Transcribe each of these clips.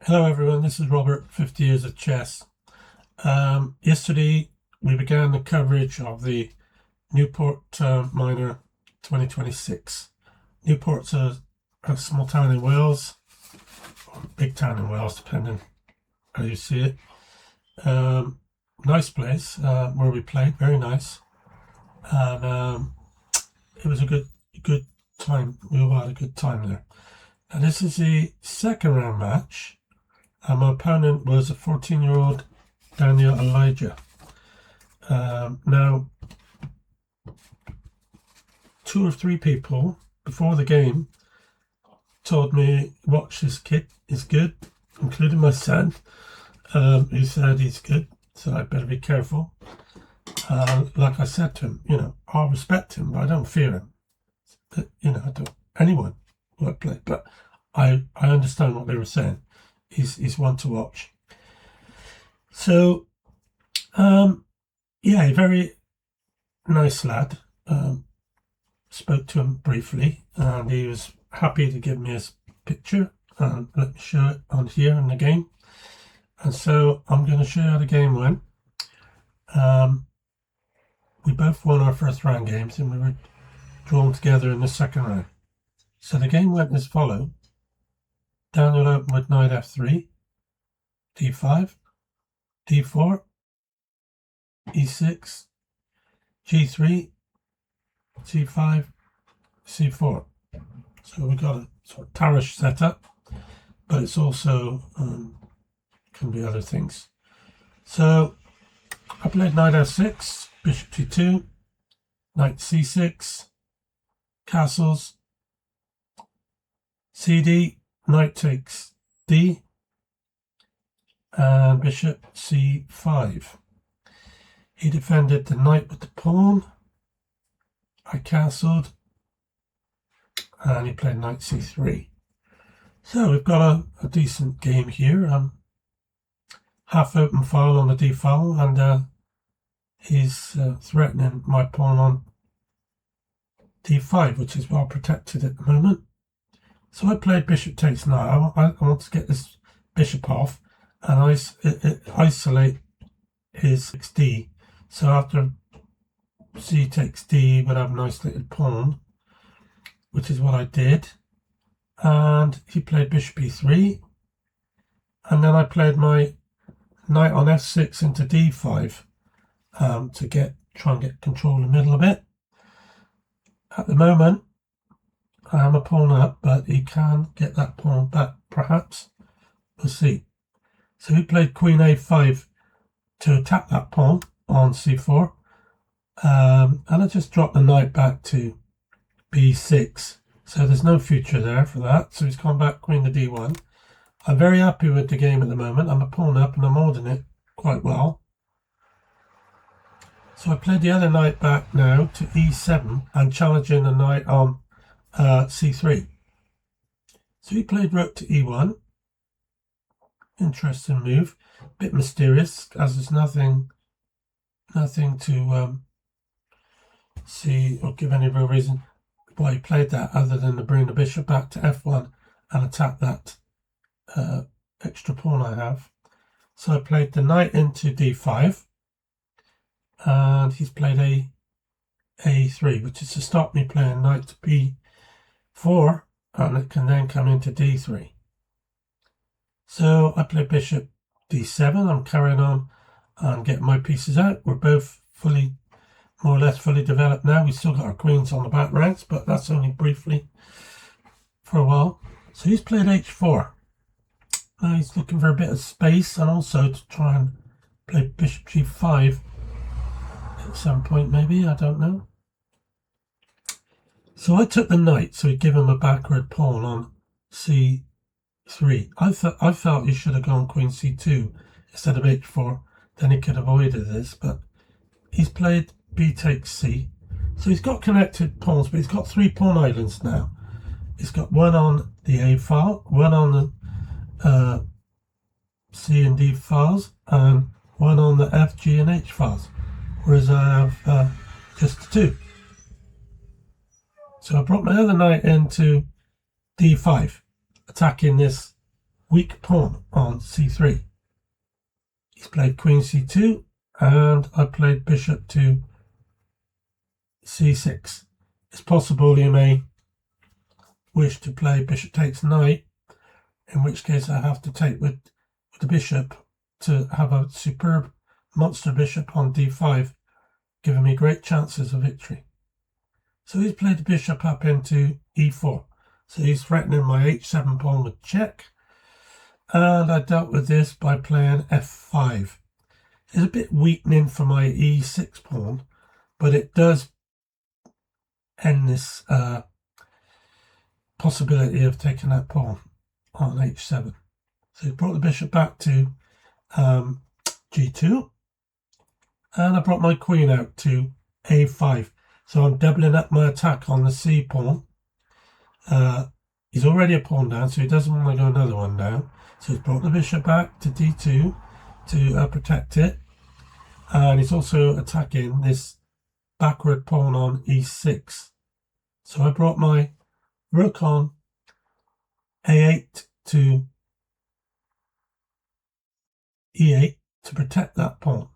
Hello everyone, this is Robert, 50 Years of Chess. Yesterday we began the coverage of the Newport Minor 2026. Newport's a small town in Wales, or a big town in Wales, depending how you see it. Nice place where we played, very nice. And it was a good time. We all had a good time there. And this is the second round match. And my opponent was a 14-year-old Daniel Elijah. Now, 2 or 3 people before the game told me, watch this kid, he's good, including my son, who said he's good, so I better be careful. Like I said to him, I'll respect him, but I don't fear him. I don't, anyone who I play, but I understand what they were saying. He's one to watch. So, yeah, a very nice lad. Spoke to him briefly, and he was happy to give me his picture and let me show it on here in the game. And so I'm going to show you how the game went. We both won our first round games, and we were drawn together in the second round. So the game went as follows. Daniel opened with knight f3, d5, d4, e6, g3, c5, c4. So we've got a sort of Tarish setup, but it's also can be other things. So I played knight f6, bishop g2, knight c6, castles, cd, knight takes d, and bishop c5. He defended the knight with the pawn. I castled, and he played knight c3. So we've got a decent game here. Half open file on the d file, and he's threatening my pawn on d5, which is well protected at the moment. So I played bishop takes knight. I want to get this bishop off and isolate his d. So after c takes d, we'd have an isolated pawn, which is what I did. And he played bishop e3. And then I played my knight on f6 into d5 to try and get control in the middle a bit. At the moment, I am a pawn up, but he can get that pawn back, perhaps. We'll see. So he played queen a5 to attack that pawn on c4. And I just dropped the knight back to b6. So there's no future there for that. So he's gone back queen to d1. I'm very happy with the game at the moment. I'm a pawn up and I'm holding it quite well. So I played the other knight back now to e7 and challenging the knight on c3. So he played rook to e1. Interesting move. Bit mysterious, as there's nothing to see or give any real reason why he played that other than to bring the bishop back to f1 and attack that extra pawn I have. So I played the knight into d5, and he's played a3, which is to stop me playing knight to b4, and it can then come into d3. So I play bishop d7. I'm carrying on and getting my pieces out. We're both more or less fully developed now. We've still got our queens on the back ranks, but that's only briefly for a while. So he's played h4. Now he's looking for a bit of space and also to try and play bishop g5 at some point, maybe, I don't know. So I took the knight, so he'd give him a backward pawn on c3. I felt he should have gone queen c2 instead of h4. Then he could have avoided this, but he's played b takes c. So he's got connected pawns, but he's got 3 pawn islands now. He's got one on the a file, one on the c and d files, and one on the f, g, and h files, whereas I have just 2. So I brought my other knight into d5, attacking this weak pawn on c3. He's played queen c2, and I played bishop to c6. It's possible he may wish to play bishop takes knight, in which case I have to take with the bishop to have a superb monster bishop on d5, giving me great chances of victory. So he's played the bishop up into e4. So he's threatening my h7 pawn with check. And I dealt with this by playing f5. It's a bit weakening for my e6 pawn, but it does end this possibility of taking that pawn on h7. So he brought the bishop back to g2, and I brought my queen out to a5. So I'm doubling up my attack on the c pawn. He's already a pawn down, so he doesn't want to go another one down. So he's brought the bishop back to d2 to protect it, and he's also attacking this backward pawn on e6. So I brought my rook on a8 to e8 to protect that pawn.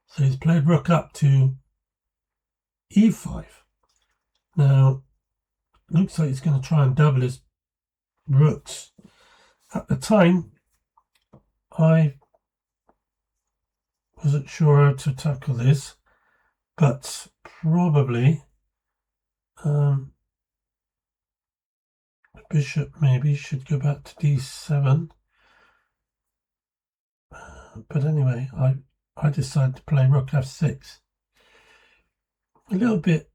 So he's played rook up to e5. Now, looks like he's going to try and double his rooks. At the time, I wasn't sure how to tackle this, but probably the bishop maybe should go back to d7. But anyway, I decided to play rook f6. A little bit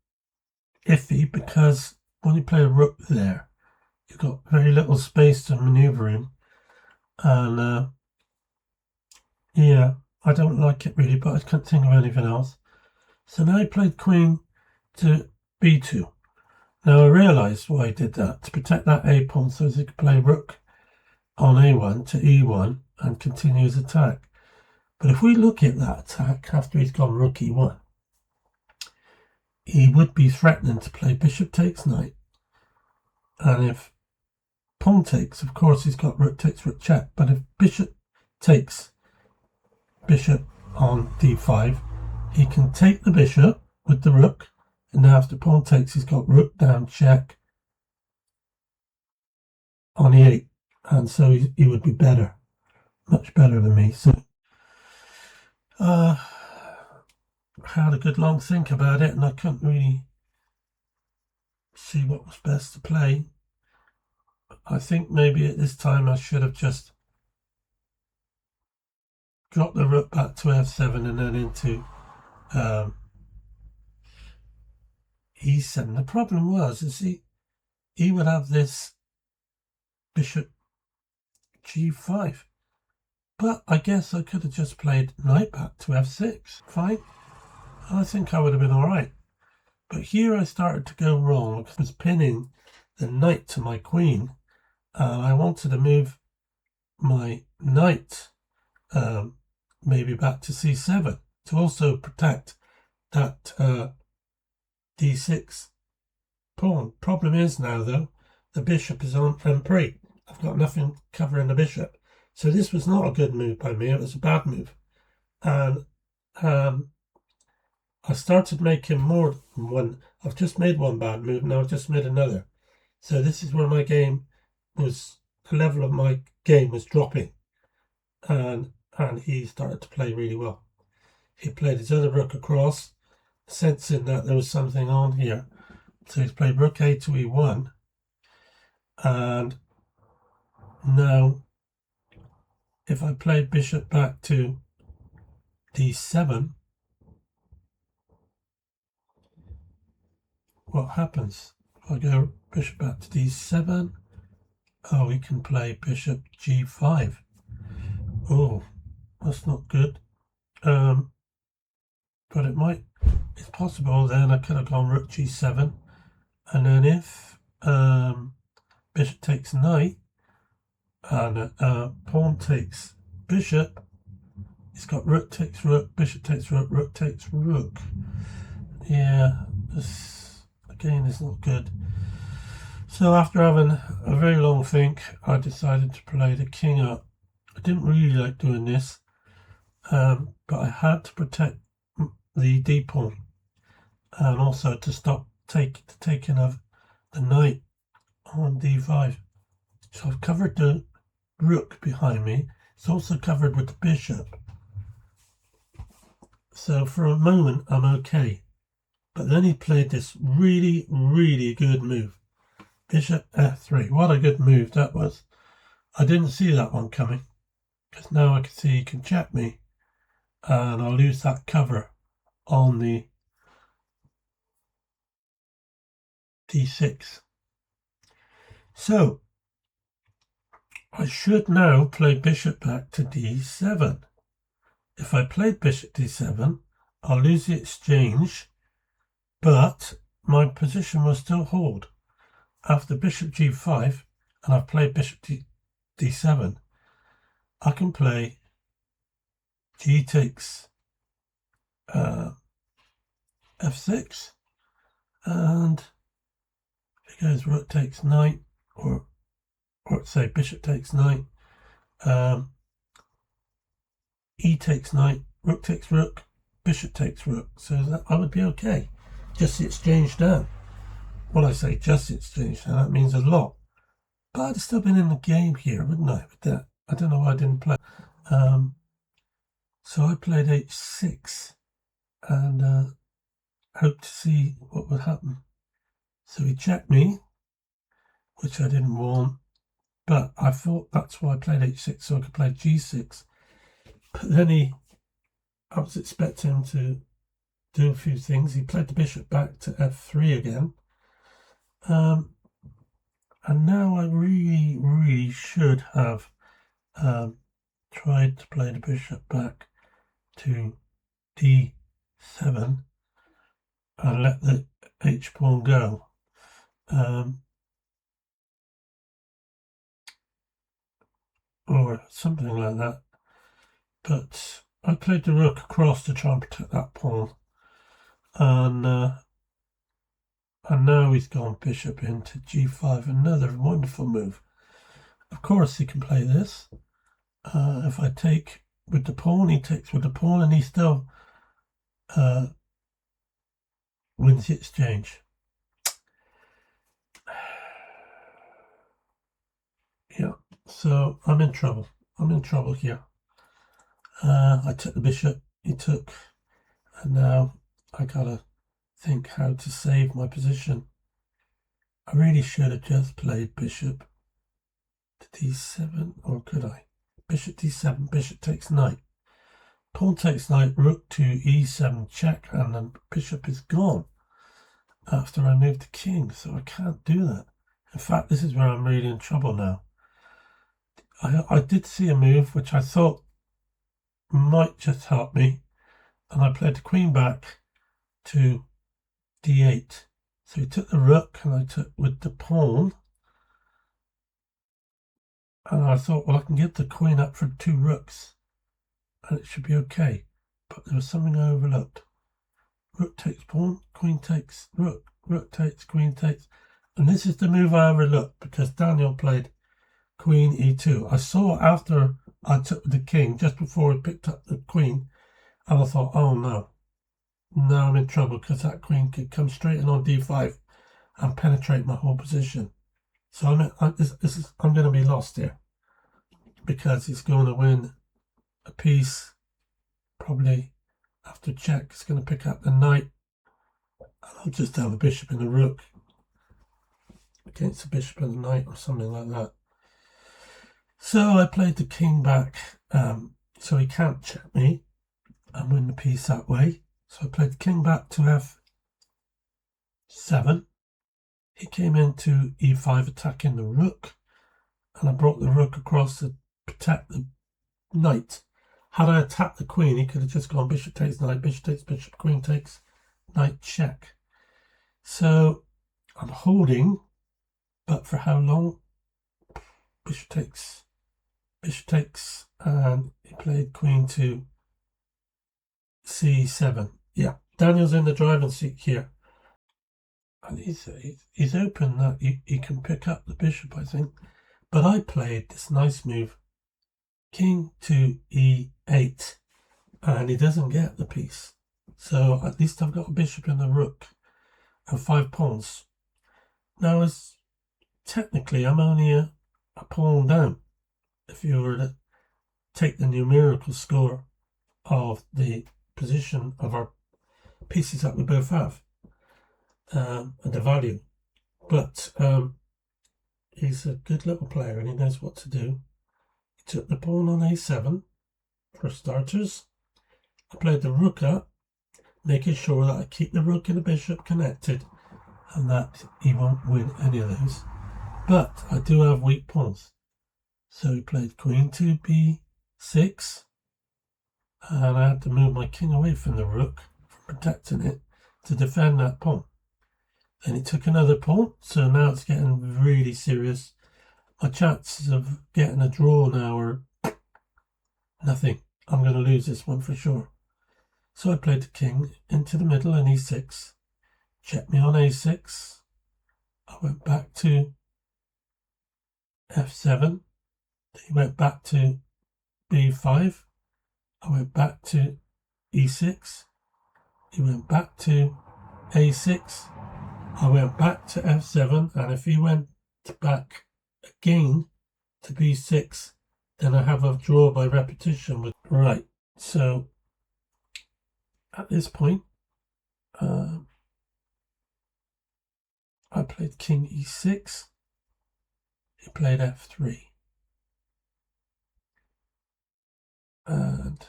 iffy, because when you play a rook there, you've got very little space to maneuver in, and yeah, I don't like it really, but I can't think of anything else. So now I played queen to b2. Now I realised why I did that, to protect that a pawn, so as he could play rook on a1 to e1 and continue his attack. But if we look at that attack after he's gone rook e1, he would be threatening to play bishop takes knight. And if pawn takes, of course he's got rook takes rook check. But if bishop takes bishop on d5, he can take the bishop with the rook. And now after pawn takes, he's got rook down check on e8. And so he would be better, much better than me. So I had a good long think about it, and I couldn't really see what was best to play. I think maybe at this time I should have just dropped the rook back to f7 and then into e7. The problem was, he would have this bishop g5. But I guess I could have just played knight back to f6. Fine. I think I would have been alright. But here I started to go wrong, because I was pinning the knight to my queen. I wanted to move my knight maybe back to c7 to also protect that d6 pawn. Problem is now, though, the bishop is on m3. I've got nothing covering the bishop. So this was not a good move by me. It was a bad move. And I started making more than one. I've just made one bad move, now I've just made another. So this is where my game was, the level of my game was dropping. And he started to play really well. He played his other rook across, sensing that there was something on here. So he's played rook a to e1. And now, if I play bishop back to d7, what happens? If I go bishop back to d7, oh, we can play bishop g5. Oh, that's not good. But it's possible then I could have gone rook g7, and then if bishop takes knight and pawn takes bishop, it's got rook takes rook, bishop takes rook, rook takes rook. Yeah, this again is not good. So after having a very long think, I decided to play the king up. I didn't really like doing this, but I had to protect the d pawn, and also to stop the taking of the knight on d5. So I've covered the rook behind me. It's also covered with the bishop. So for a moment, I'm okay. But then he played this really, really good move. Bishop f3. What a good move that was. I didn't see that one coming, because now I can see he can check me, and I'll lose that cover on the d6. So I should now play bishop back to d7. If I played bishop d7, I'll lose the exchange, but my position will still hold. After bishop g5, and I've played bishop d7, I can play g takes f6, and if it goes rook takes knight, or say bishop takes knight, e takes knight, rook takes rook, bishop takes rook. So that I would be okay. Just the exchange down. When I say just the exchange down, that means a lot. But I'd still been in the game here, wouldn't I, with that? I don't know why I didn't play. So I played h6 and hoped to see what would happen. So he checked me, which I didn't want. But I thought that's why I played h6, so I could play g6. But then I was expecting him to do a few things. He played the bishop back to f3 again. And now I really, really should have tried to play the bishop back to d7 and let the h-pawn go. Or something like that. But I played the rook across to try and protect that pawn. And now he's gone bishop into g5, another wonderful move. Of course he can play this. If I take with the pawn, he takes with the pawn, and he still wins the exchange. Yeah, so I'm in trouble. I'm in trouble here. I took the bishop, he took, and now I gotta think how to save my position. I really should have just played bishop to d7, or could I? Bishop d7, bishop takes knight. Pawn takes knight, rook to e7, check, and the bishop is gone after I move the king, so I can't do that. In fact, this is where I'm really in trouble now. I did see a move which I thought might just help me, and I played the queen back to d8. So he took the rook, and I took with the pawn, and I thought, well, I can get the queen up for 2 rooks, and it should be okay. But there was something I overlooked. Rook takes pawn, queen takes rook, rook takes, queen takes. And this is the move I overlooked, because Daniel played queen e2. I saw after I took the king, just before he picked up the queen, and I thought, oh no, now I'm in trouble, because that queen could come straight in on d5 and penetrate my whole position. So I'm going to be lost here, because he's going to win a piece, probably after check. He's going to pick up the knight, and I'll just have a bishop and a rook against the bishop and the knight, or something like that. So I played the king back, so he can't check me and win the piece that way. So I played the king back to f7. He came into e5, attacking the rook, and I brought the rook across to protect the knight. Had I attacked the queen, he could have just gone bishop takes knight, bishop takes bishop, queen takes, knight check. So I'm holding, but for how long? Bishop takes, and he played queen to c7. Yeah, Daniel's in the driving seat here. And he's open that he can pick up the bishop, I think. But I played this nice move, king to e8, and he doesn't get the piece. So at least I've got a bishop and a rook and 5 pawns. Now, as technically, I'm only a pawn down if you were to take the numerical score of the position of our pieces that we both have and the value. But he's a good little player and he knows what to do. He took the pawn on a7 for starters. I played the rook up, making sure that I keep the rook and the bishop connected and that he won't win any of those. But I do have weak pawns. So he played queen to b6, and I had to move my king away from the rook, from protecting it, to defend that pawn. Then he took another pawn, so now it's getting really serious. My chances of getting a draw now are nothing. I'm going to lose this one for sure. So I played the king into the middle and e6. Checked me on a6. I went back to f7. He went back to b5. I went back to e6. He went back to a6. I went back to f7, and if he went back again to b6, then I have a draw by repetition. Right, so at this point, I played king e6. He played f3. And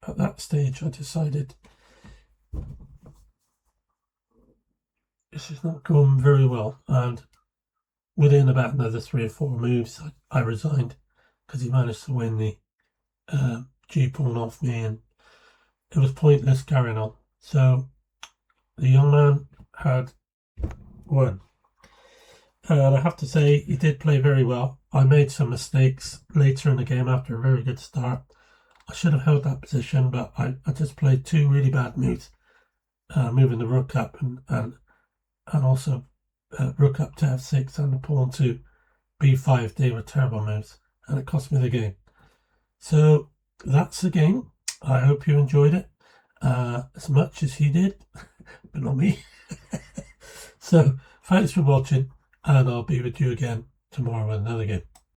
at that stage, I decided this is not going very well. And within about another 3 or 4 moves, I resigned because he managed to win the g-pawn off me, and it was pointless carrying on. So the young man had won. And I have to say, he did play very well. I made some mistakes later in the game after a very good start. I should have held that position, but I just played 2 really bad moves, moving the rook up and also rook up to f6 and the pawn to b5. They were terrible moves, and it cost me the game. So that's the game. I hope you enjoyed it as much as he did, but not me. So thanks for watching, and I'll be with you again tomorrow with another game.